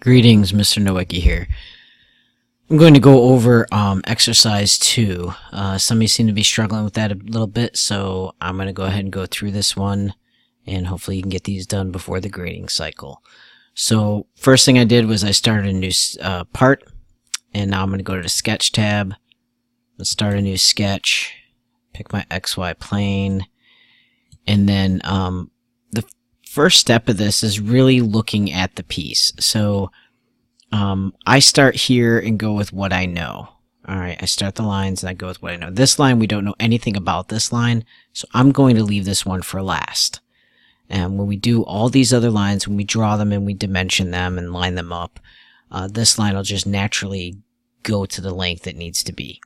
Greetings, Mr. Nowicki here. I'm going to go over exercise 2. Some of you seem to be struggling with that a little bit, so I'm going to go ahead and go through this one, and hopefully you can get these done before the grading cycle. So first thing I did was I started a new part, and now I'm going to go to the Sketch tab. Let's start a new sketch, pick my XY plane, and then the first step of this is really looking at the piece. So I start here and go with what I know. Alright, I start the lines and I go with what I know. This line, we don't know anything about this line, so I'm going to leave this one for last. And when we do all these other lines, when we draw them and we dimension them and line them up, this line will just naturally go to the length it needs to be.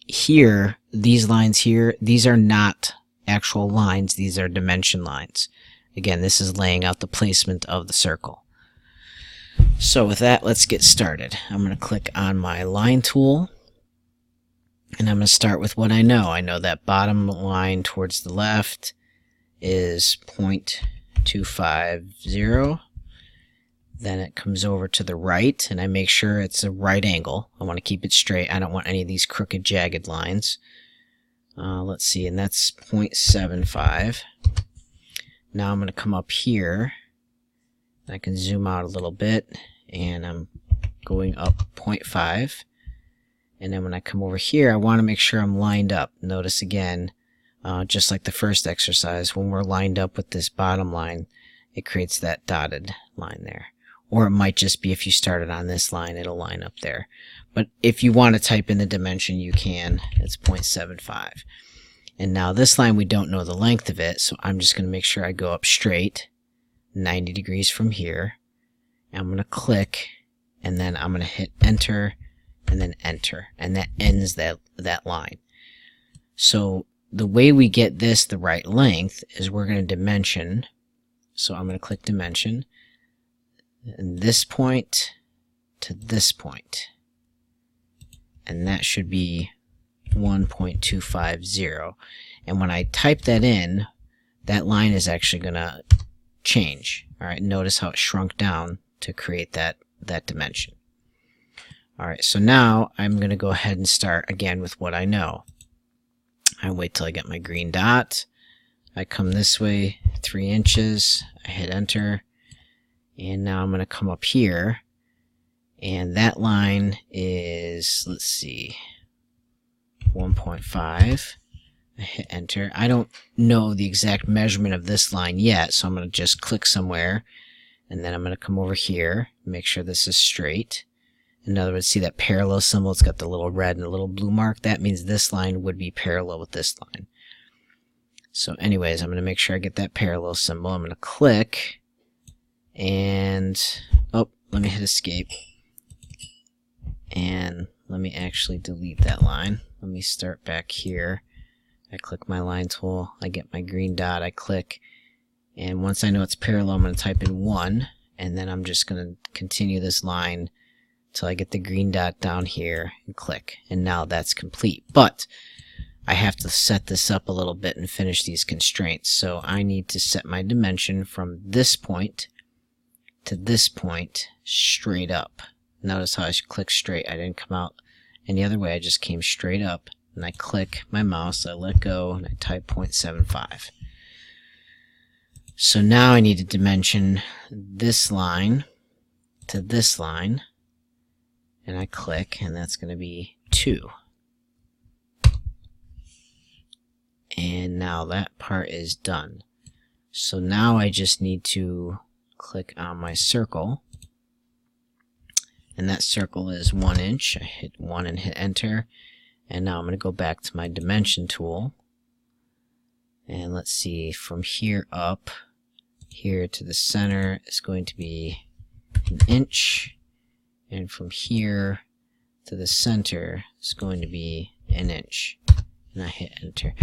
Here, these lines here, these are not actual lines, these are dimension lines. Again, this is laying out the placement of the circle. So with that, let's get started. I'm going to click on my line tool, and I'm going to start with what I know. I know that bottom line towards the left is 0.250. Then it comes over to the right, and I make sure it's a right angle. I want to keep it straight. I don't want any of these crooked, jagged lines. Let's see, and that's 0.75. Now I'm going to come up here. I can zoom out a little bit, and I'm going up 0.5. And then when I come over here, I want to make sure I'm lined up. Notice again, just like the first exercise, when we're lined up with this bottom line, it creates that dotted line there. Or it might just be if you started on this line, it'll line up there. But if you want to type in the dimension, you can. It's 0.75. And now this line, we don't know the length of it, so I'm just going to make sure I go up straight, 90 degrees from here. And I'm going to click, and then I'm going to hit enter, and then enter. And that ends that line. So the way we get this the right length is we're going to dimension. So I'm going to click dimension. And this point to this point. And that should be 1.250. And when I type that in, that line is actually going to change. Alright, notice how it shrunk down to create that dimension. Alright, so now I'm going to go ahead and start again with what I know. I wait till I get my green dot. I come this way 3 inches. I hit enter. And now I'm going to come up here. And that line is, let's see, 1.5. I hit enter. I don't know the exact measurement of this line yet, so I'm going to just click somewhere, and then I'm going to come over here, make sure this is straight. In other words, see that parallel symbol? It's got the little red and the little blue mark. That means this line would be parallel with this line. So anyways, I'm going to make sure I get that parallel symbol. I'm going to click, and oh, let me hit escape. And let me actually delete that line. Let me start back here. I click my line tool, I get my green dot, I click, and once I know it's parallel, I'm going to type in 1, and then I'm just going to continue this line till I get the green dot down here and click, and now that's complete. But I have to set this up a little bit and finish these constraints, so I need to set my dimension from this point to this point straight up. Notice how I click straight. I didn't come out any other way. I just came straight up, and I click my mouse, I let go, and I type 0.75. So now I need to dimension this line to this line, and I click, and that's going to be 2. And now that part is done. So now I just need to click on my circle. And that circle is 1 inch. I hit 1 and hit enter. And now I'm going to go back to my dimension tool. And let's see, from here up, here to the center is going to be 1 inch. And from here to the center is going to be 1 inch. And I hit enter.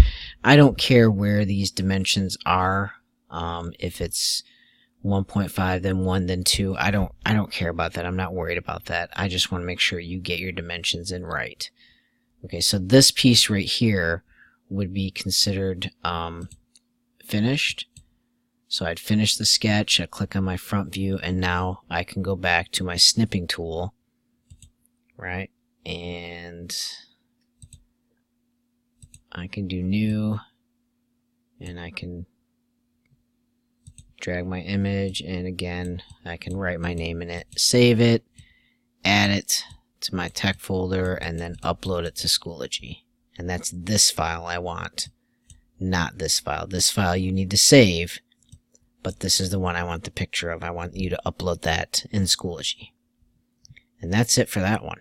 I don't care where these dimensions are. If it's 1.5, then 1, then 2. I don't care about that. I'm not worried about that. I just want to make sure you get your dimensions in right. Okay, so this piece right here would be considered finished. So I'd finish the sketch, I click on my front view, and now I can go back to my snipping tool, right? And I can do new, and I can drag my image, and again, I can write my name in it, save it, add it to my tech folder, and then upload it to Schoology. And that's this file I want, not this file. This file you need to save, but this is the one I want the picture of. I want you to upload that in Schoology. And that's it for that one.